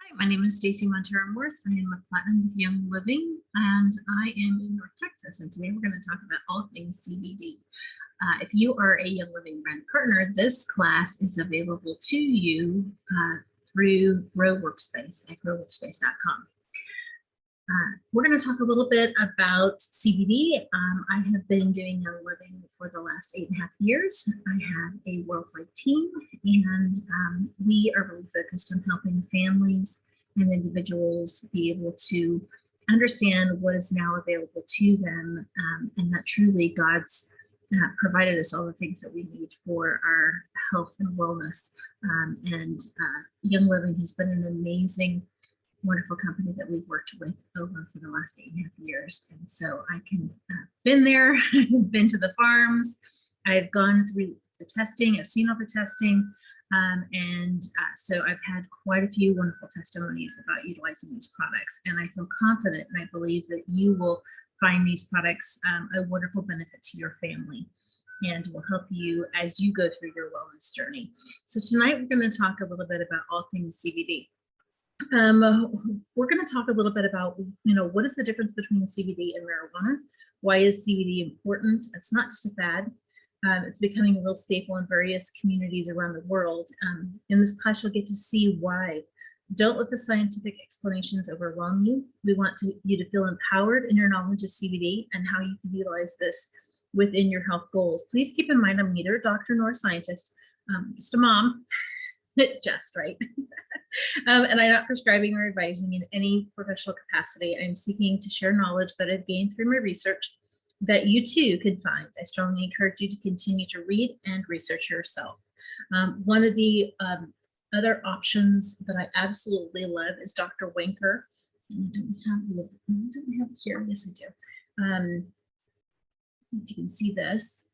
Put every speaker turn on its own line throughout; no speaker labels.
Hi, my name is Stacy Montero Morris. I am a Platinum with Young Living, and I am in North Texas. And today we're going to talk about all things CBD. If you are a Young Living brand partner, this class is available to you through Grow Workspace at growworkspace.com. We're going to talk a little bit about CBD. I have been doing Young Living for the last 8.5 years. I have a worldwide team, and we are really focused on helping families and individuals be able to understand what is now available to them, and that truly God's provided us all the things that we need for our health and wellness. Young Living has been an amazing, wonderful company that we've worked with over for the last 8.5 years. And so I can been there, been to the farms, I've gone through the testing, I've seen all the testing. So I've had quite a few wonderful testimonies about utilizing these products. And I feel confident, and I believe that you will find these products a wonderful benefit to your family and will help you as you go through your wellness journey. So tonight we're going to talk a little bit about all things CBD. We're going to talk a little bit about, what is the difference between CBD and marijuana? Why is CBD important? It's not just a fad. It's becoming a real staple in various communities around the world. In this class, you'll get to see why. Don't let the scientific explanations overwhelm you. We want you to feel empowered in your knowledge of CBD and how you can utilize this within your health goals. Please keep in mind, I'm neither a doctor nor a scientist, just a mom. Just right. And I'm not prescribing or advising in any professional capacity. I'm seeking to share knowledge that I've gained through my research that you too can find. I strongly encourage you to continue to read and research yourself. One of the other options that I absolutely love is Dr. Winker. Don't we have it here? Yes, I do. If you can see this.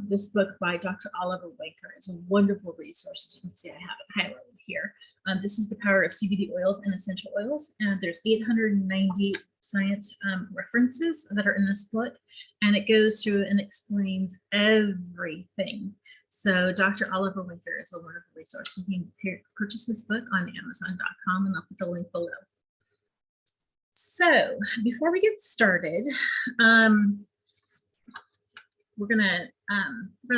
This book by Dr. Oliver Winker is a wonderful resource. As you can see, I have it highlighted here. This is The Power of CBD Oils and Essential Oils, and there's 890 science references that are in this book, and it goes through and explains everything. So Dr. Oliver Winker is a wonderful resource. You can purchase this book on Amazon.com, and I'll put the link below. So before we get started, we're gonna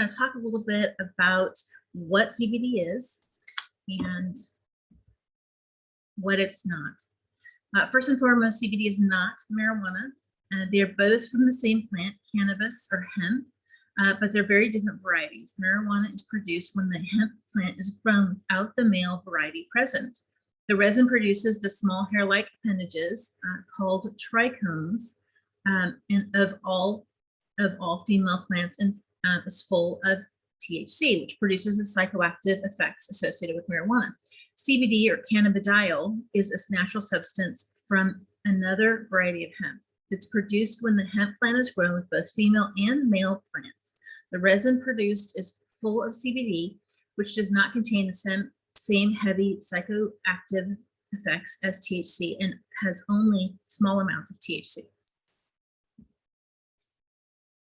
talk a little bit about what CBD is and what it's not. First and foremost, CBD is not marijuana. They're both from the same plant, cannabis or hemp, but they're very different varieties. Marijuana is produced when the hemp plant is grown without the male variety present. The resin produces the small hair-like appendages called trichomes, and of all female plants, and is full of THC, which produces the psychoactive effects associated with marijuana. CBD, or cannabidiol, is a natural substance from another variety of hemp. It's produced when the hemp plant is grown with both female and male plants. The resin produced is full of CBD, which does not contain the same heavy psychoactive effects as THC and has only small amounts of THC.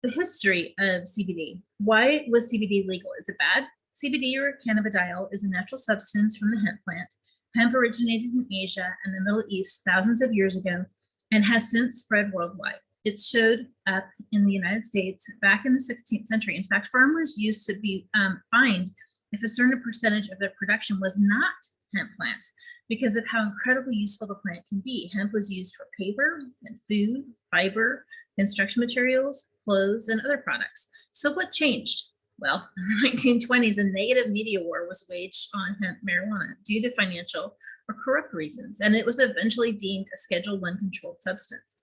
The history of CBD. Why was CBD legal? Is it bad? CBD, or cannabidiol, is a natural substance from the hemp plant. Hemp originated in Asia and the Middle East thousands of years ago and has since spread worldwide. It showed up in the United States back in the 16th century. In fact, farmers used to be fined if a certain percentage of their production was not hemp plants because of how incredibly useful the plant can be. Hemp was used for paper and food, fiber, construction materials, clothes, and other products. So what changed? Well, in the 1920s, a negative media war was waged on hemp marijuana due to financial or corrupt reasons, and it was eventually deemed a Schedule I controlled substance.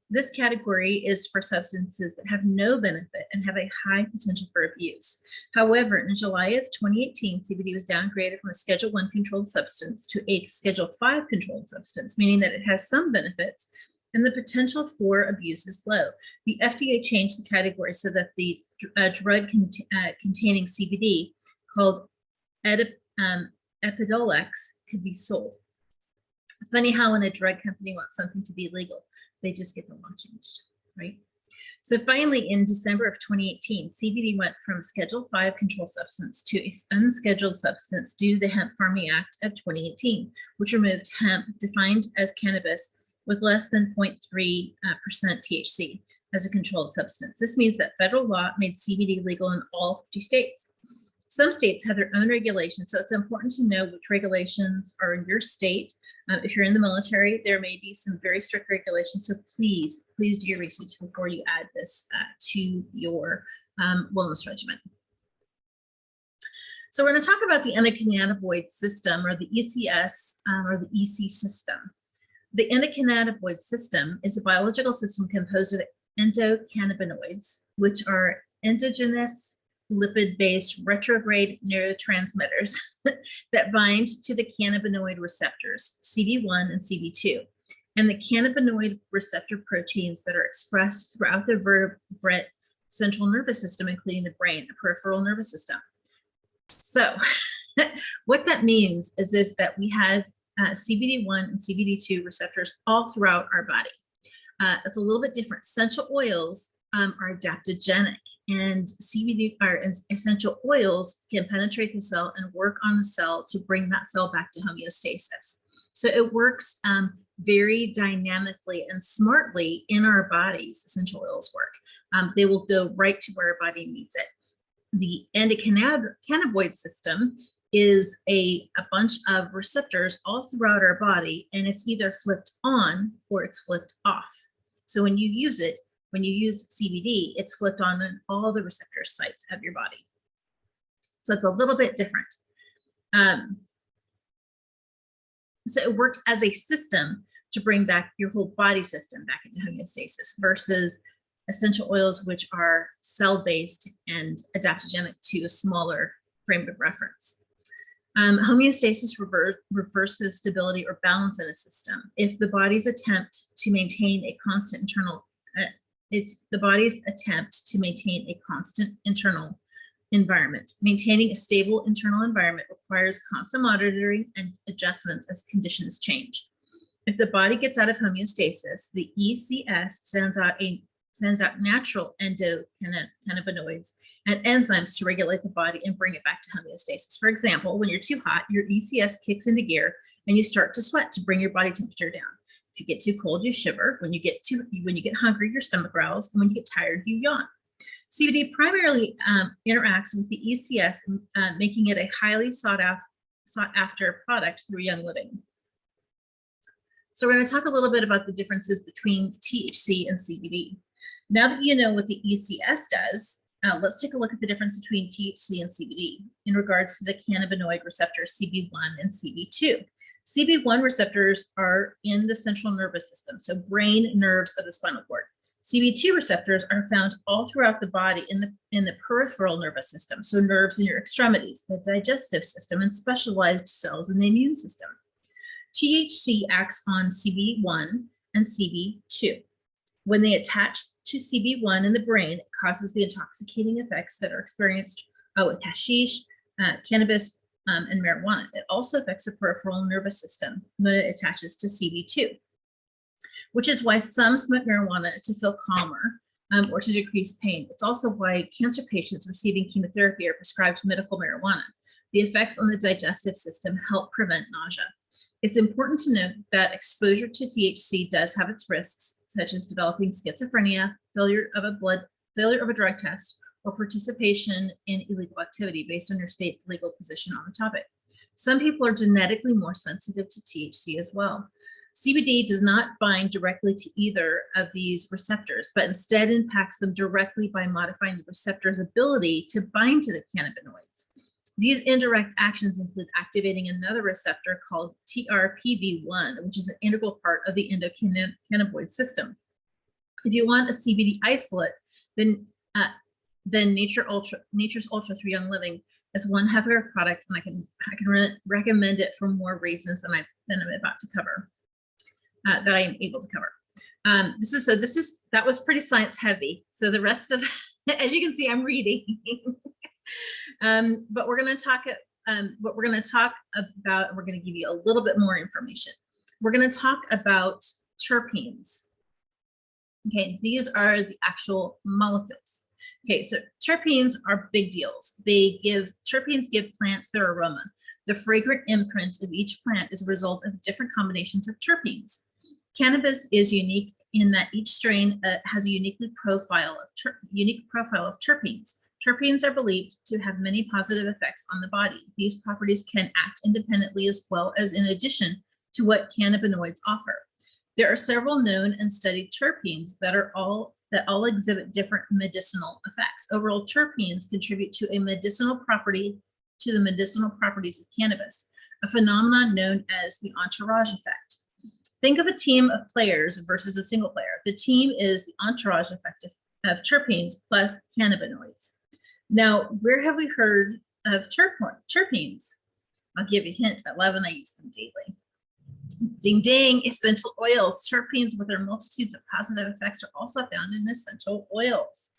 This category is for substances that have no benefit and have a high potential for abuse. However, in July of 2018, CBD was downgraded from a Schedule I controlled substance to a Schedule V controlled substance, meaning that it has some benefits and the potential for abuse is low. The FDA changed the category so that the drug containing CBD called Epidiolex could be sold. Funny how when a drug company wants something to be legal, they just get the law changed, right? So finally, in December of 2018, CBD went from Schedule 5 controlled substance to an unscheduled substance due to the Hemp Farming Act of 2018, which removed hemp, defined as cannabis, with less than 0.3% THC as a controlled substance. This means that federal law made CBD legal in all 50 states. Some states have their own regulations, so it's important to know which regulations are in your state. If you're in the military, there may be some very strict regulations, so please do your research before you add this to your wellness regimen. So we're going to talk about the endocannabinoid system, or the ECS, or the EC system. The endocannabinoid system is a biological system composed of endocannabinoids, which are endogenous lipid-based retrograde neurotransmitters that bind to the cannabinoid receptors, CB1 and CB2, and the cannabinoid receptor proteins that are expressed throughout the vertebrate central nervous system, including the brain, the peripheral nervous system. So what that means is that we have CBD1 and CBD2 receptors all throughout our body. It's a little bit different. Essential oils are adaptogenic, and CBD or essential oils can penetrate the cell and work on the cell to bring that cell back to homeostasis. So it works very dynamically and smartly in our bodies. Essential oils work. They will go right to where our body needs it. The endocannabinoid system is a bunch of receptors all throughout our body, and it's either flipped on or it's flipped off. So when you use it, when you use CBD, it's flipped on in all the receptor sites of your body. So it's a little bit different. So it works as a system to bring back your whole body system back into homeostasis versus essential oils, which are cell-based and adaptogenic to a smaller frame of reference. Homeostasis refers to the stability or balance in a system. If the body's attempt to maintain a constant internal internal environment. Maintaining a stable internal environment requires constant monitoring and adjustments as conditions change. If the body gets out of homeostasis, the ECS sends out natural endocannabinoids and enzymes to regulate the body and bring it back to homeostasis. For example, when you're too hot, your ECS kicks into gear and you start to sweat to bring your body temperature down. If you get too cold, you shiver. When you get hungry, your stomach growls, and when you get tired, you yawn. CBD primarily interacts with the ECS, making it a highly sought after product through Young Living. So we're going to talk a little bit about the differences between THC and CBD. Now that you know what the ECS does, let's take a look at the difference between THC and CBD in regards to the cannabinoid receptors CB1 and CB2. CB1 receptors are in the central nervous system, so brain, nerves of the spinal cord. CB2 receptors are found all throughout the body in the peripheral nervous system, so nerves in your extremities, the digestive system, and specialized cells in the immune system. THC acts on CB1 and CB2. When they attach to CB1 in the brain, it causes the intoxicating effects that are experienced with hashish, cannabis, and marijuana. It also affects the peripheral nervous system when it attaches to CB2, which is why some smoke marijuana to feel calmer or to decrease pain. It's also why cancer patients receiving chemotherapy are prescribed medical marijuana. The effects on the digestive system help prevent nausea. It's important to note that exposure to THC does have its risks, such as developing schizophrenia, failure of a drug test, or participation in illegal activity based on your state's legal position on the topic. Some people are genetically more sensitive to THC as well. CBD does not bind directly to either of these receptors, but instead impacts them directly by modifying the receptor's ability to bind to the cannabinoids. These indirect actions include activating another receptor called TRPV1, which is an integral part of the endocannabinoid system. If you want a CBD isolate, then Nature's Ultra through Young Living is one heck of a product, and I can recommend it for more reasons than I'm about to cover, that I am able to cover. That was pretty science heavy. So the rest of, as you can see, I'm reading. But we're going to talk about, we're going to give you a little bit more information. We're going to talk about terpenes. Okay, these are the actual molecules. Okay, so terpenes are big deals. Terpenes give plants their aroma. The fragrant imprint of each plant is a result of different combinations of terpenes. Cannabis is unique in that each strain has a unique profile of terpenes. Terpenes are believed to have many positive effects on the body. These properties can act independently as well as in addition to what cannabinoids offer. There are several known and studied terpenes that all exhibit different medicinal effects. Overall, terpenes contribute to the medicinal properties of cannabis, a phenomenon known as the entourage effect. Think of a team of players versus a single player. The team is the entourage effect of terpenes plus cannabinoids. Now, where have we heard of terpenes? I'll give you a hint. I love and I use them daily. Ding ding, essential oils. Terpenes with their multitudes of positive effects are also found in essential oils.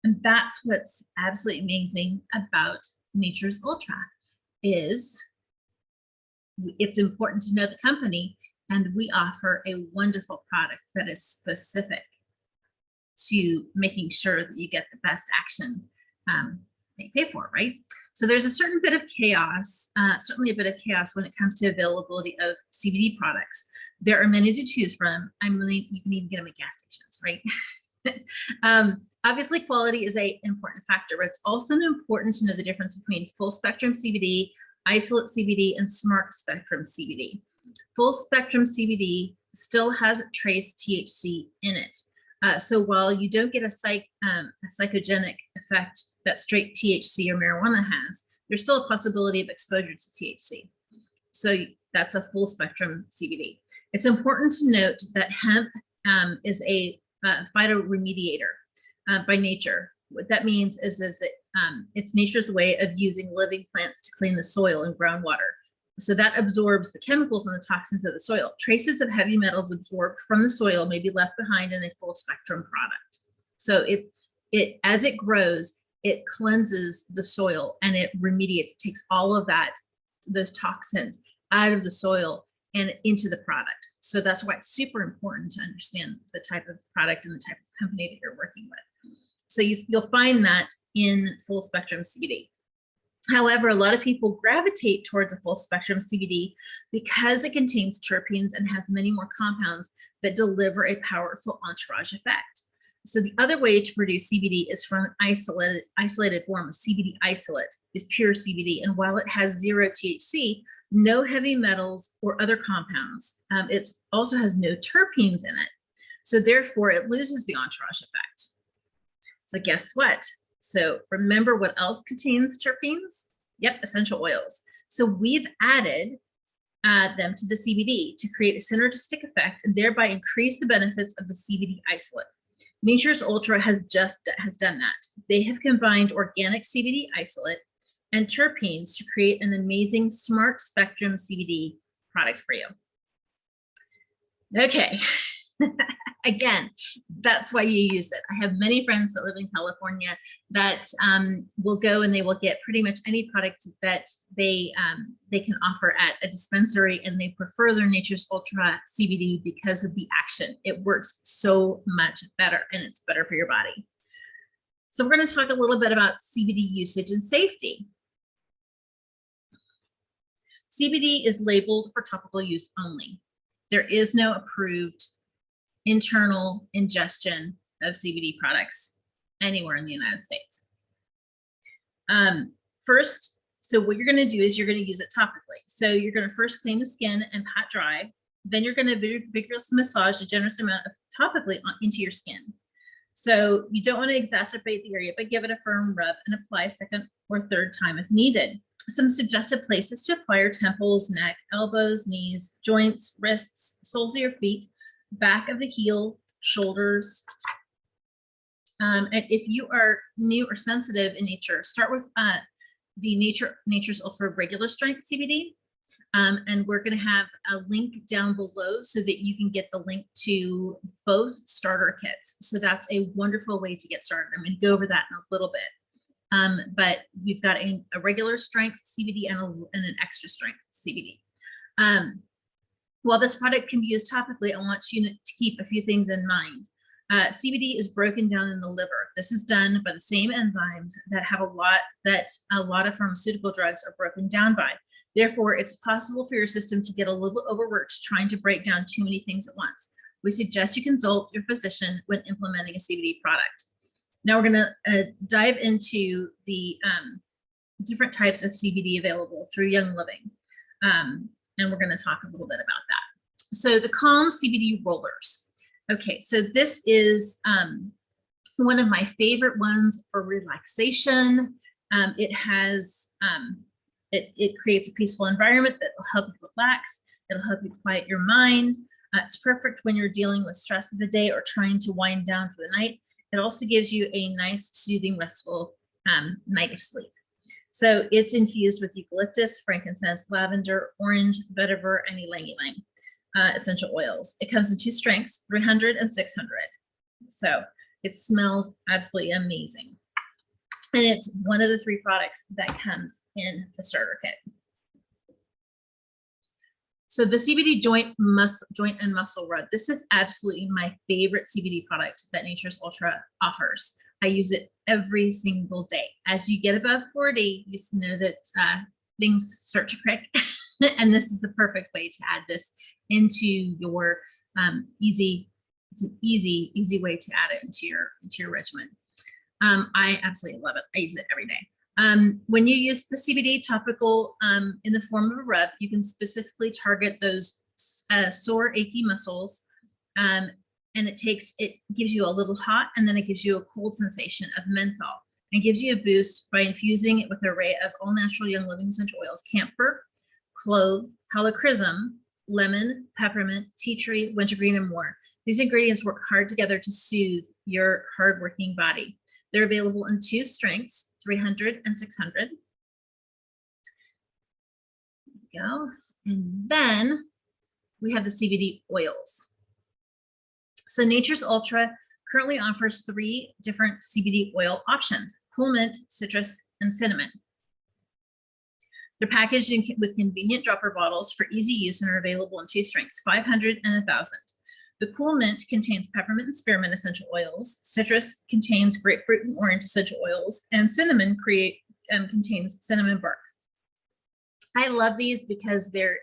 And that's what's absolutely amazing about Nature's Ultra is it's important to know the company, and we offer a wonderful product that is specific to making sure that you get the best action that you pay for, right? So there's a certain bit of chaos, certainly a bit of chaos when it comes to availability of CBD products. There are many to choose from. You can even get them at gas stations, right? Obviously, quality is an important factor, but it's also important to know the difference between full spectrum CBD, isolate CBD, and smart spectrum CBD. Full spectrum CBD still has trace THC in it. So while you don't get a psychogenic effect that straight THC or marijuana has, there's still a possibility of exposure to THC. So that's a full spectrum CBD. It's important to note that hemp is a phytoremediator by nature. What that means is it's nature's way of using living plants to clean the soil and groundwater. So that absorbs the chemicals and the toxins of the soil. Traces of heavy metals absorbed from the soil may be left behind in a full spectrum product. So as it grows, it cleanses the soil and it remediates, it takes all of those toxins out of the soil and into the product. So that's why it's super important to understand the type of product and the type of company that you're working with. So you'll find that in full spectrum CBD. However, a lot of people gravitate towards a full spectrum CBD because it contains terpenes and has many more compounds that deliver a powerful entourage effect. So the other way to produce CBD is from an isolated form. Of CBD isolate is pure CBD, and while it has zero THC, no heavy metals or other compounds, it also has no terpenes in it. So therefore, it loses the entourage effect. So guess what? So remember what else contains terpenes? Yep, essential oils. So we've added them to the CBD to create a synergistic effect and thereby increase the benefits of the CBD isolate. Nature's Ultra has done that. They have combined organic CBD isolate and terpenes to create an amazing smart spectrum CBD product for you. Okay. Again, that's why you use it. I have many friends that live in California that will go and they will get pretty much any product that they can offer at a dispensary, and they prefer their Nature's Ultra CBD because of the action. It works so much better and it's better for your body. So we're going to talk a little bit about CBD usage and safety. CBD is labeled for topical use only. There is no approved internal ingestion of CBD products anywhere in the United States. First, so what you're going to do is you're going to use it topically. So you're going to first clean the skin and pat dry. Then you're going to vigorously massage a generous amount of topically into your skin. So you don't want to exacerbate the area, but give it a firm rub and apply a second or third time if needed. Some suggested places to apply are temples, neck, elbows, knees, joints, wrists, soles of your feet, back of the heel, shoulders. And if you are new or sensitive in nature, start with the Nature's Ultra regular strength CBD. And we're going to have a link down below so that you can get the link to both starter kits. So that's a wonderful way to get started. I'm going to go over that in a little bit. But we've got a regular strength CBD and an extra strength CBD. While this product can be used topically, I want you to keep a few things in mind. CBD is broken down in the liver. This is done by the same enzymes that a lot of pharmaceutical drugs are broken down by. Therefore, it's possible for your system to get a little overworked trying to break down too many things at once. We suggest you consult your physician when implementing a CBD product. Now we're going to dive into the different types of CBD available through Young Living. And we're going to talk a little bit about that. So the Calm CBD rollers. Okay, so this is one of my favorite ones for relaxation. It creates a peaceful environment that will help you relax. It'll help you quiet your mind. It's perfect when you're dealing with stress of the day or trying to wind down for the night. It also gives you a nice, soothing, restful night of sleep. So it's infused with eucalyptus, frankincense, lavender, orange, vetiver, and ylang-ylang essential oils. It comes in 2 strengths, 300 and 600. So it smells absolutely amazing. And it's one of the 3 products that comes in the starter kit. So the CBD joint and muscle rub. This is absolutely my favorite CBD product that Nature's Ultra offers. I use it every single day. As you get above 40, you know that things start to crick, and this is the perfect way to add this into your It's an easy way to add it into your regimen. I absolutely love it. I use it every day. When you use the CBD topical in the form of a rub, you can specifically target those sore, achy muscles. And it gives you a little hot, and then it gives you a cold sensation of menthol, and gives you a boost by infusing it with an array of all natural Young Living essential oils: camphor, clove, helichrysum, lemon, peppermint, tea tree, wintergreen, and more. These ingredients work hard together to soothe your hardworking body. They're available in 2 strengths, 300 and 600. There we go. And then we have the CBD oils. So Nature's Ultra currently offers 3 different CBD oil options: cool mint, citrus, and cinnamon. They're packaged with convenient dropper bottles for easy use and are available in 2 strengths, 500 and 1,000. The cool mint contains peppermint and spearmint essential oils. Citrus contains grapefruit and orange essential oils, and cinnamon contains cinnamon bark. I love these because they're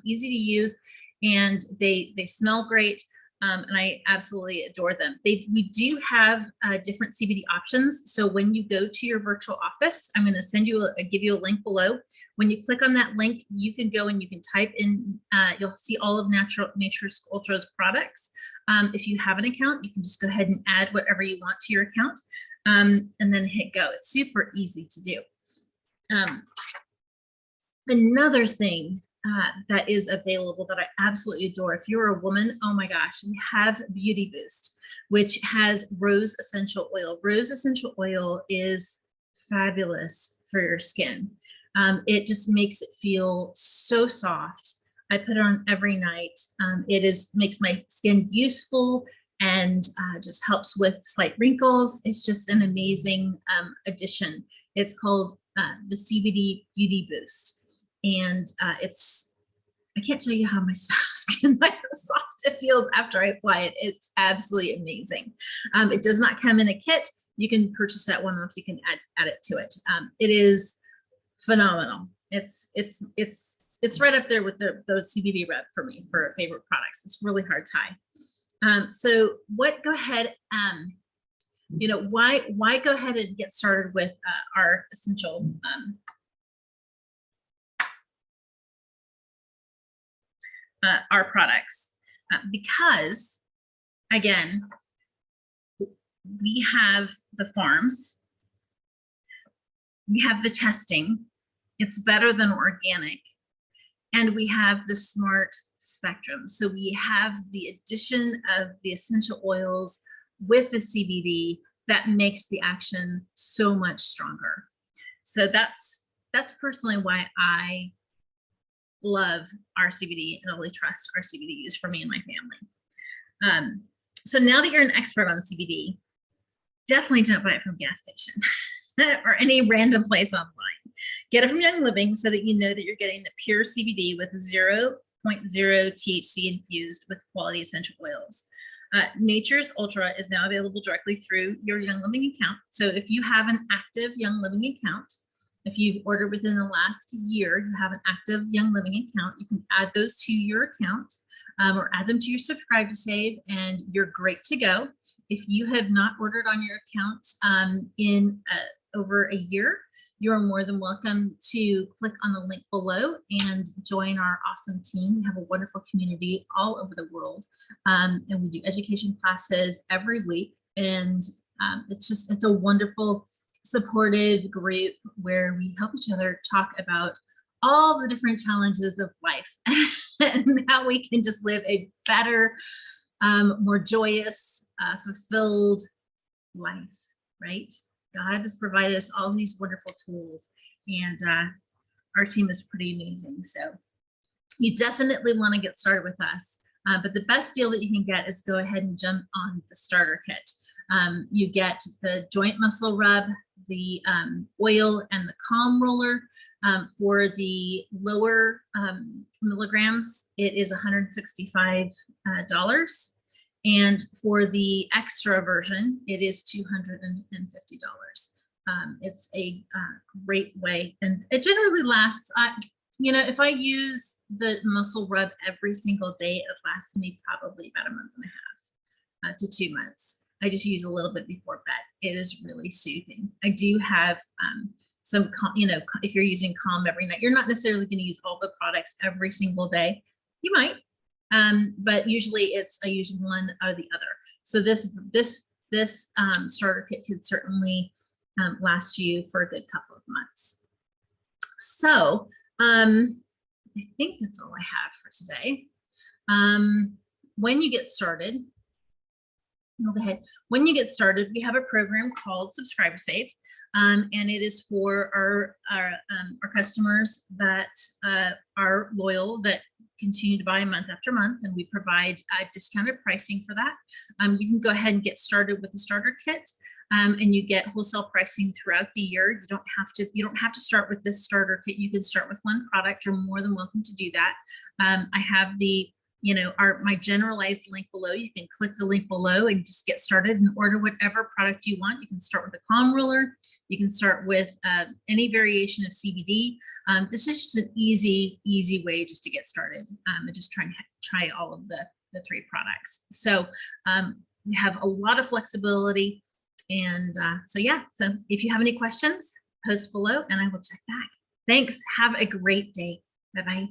easy to use, and they smell great. And I absolutely adore them. We do have different CBD options. So when you go to your virtual office, I'm going to give you a link below. When you click on that link, you can go and you can type in, you'll see all of Nature's Ultra's products. If you have an account, you can just go ahead and add whatever you want to your account, and then hit go. It's super easy to do. Another thing that is available that I absolutely adore. If you're a woman, oh my gosh, we have Beauty Boost, which has rose essential oil. Rose essential oil is fabulous for your skin. It just makes it feel so soft. I put it on every night. Makes my skin youthful and just helps with slight wrinkles. It's just an amazing addition. It's called the CBD Beauty Boost. And I can't tell you how my skin, how soft it feels after I apply it. It's absolutely amazing. It does not come in a kit. You can purchase that one off. You can add it to it. It is phenomenal. It's right up there with the CBD Rub for me for favorite products. It's really hard tie. So go ahead. Why go ahead and get started with our essential our products, because again, we have the farms, we have the testing, it's better than organic, and we have the smart spectrum. So we have the addition of the essential oils with the CBD that makes the action so much stronger. So that's personally why I love our CBD and really trust our CBD use for me and my family. So now that you're an expert on CBD, definitely don't buy it from a gas station or any random place online. Get it from Young Living so that you know that you're getting the pure CBD with zero THC infused with quality essential oils. Nature's Ultra is now available directly through your Young Living account. So if you have an active Young Living account, if you've ordered within the last year, you have an active Young Living account, you can add those to your account or add them to your Subscribe to Save, and you're great to go. If you have not ordered on your account in over a year, you're more than welcome to click on the link below and join our awesome team. We have a wonderful community all over the world, and we do education classes every week. And it's a wonderful, supportive group where we help each other talk about all the different challenges of life and how we can just live a better, more joyous, fulfilled life, right? God has provided us all these wonderful tools, and our team is pretty amazing. So you definitely want to get started with us. But the best deal that you can get is go ahead and jump on the starter kit. You get the joint muscle rub, the oil, and the calm roller. For the lower milligrams, it is $165. And for the extra version, it is $250. It's a great way, and it generally lasts. You know, if I use the muscle rub every single day, it lasts me probably about a month and a half to 2 months. I just use a little bit before bed. It is really soothing. I do have some, you know, if you're using Calm every night, you're not necessarily going to use all the products every single day. You might. But usually I use one or the other. So this starter kit could certainly last you for a good couple of months. So I think that's all I have for today. When you get started, go ahead. When you get started, we have a program called Subscribe to Save, and it is for our customers that are loyal, that continue to buy month after month, and we provide discounted pricing for that. You can go ahead and get started with the starter kit, and you get wholesale pricing throughout the year. You don't have to start with this starter kit. You can start with one product. You're more than welcome to do that. I have my generalized link below. You can click the link below and just get started and order whatever product you want. You can start with a calm roller. You can start with any variation of CBD. This is just an easy way just to get started and just try all of the 3 products. So we have a lot of flexibility. And so if you have any questions, post below and I will check back. Thanks. Have a great day. Bye-bye.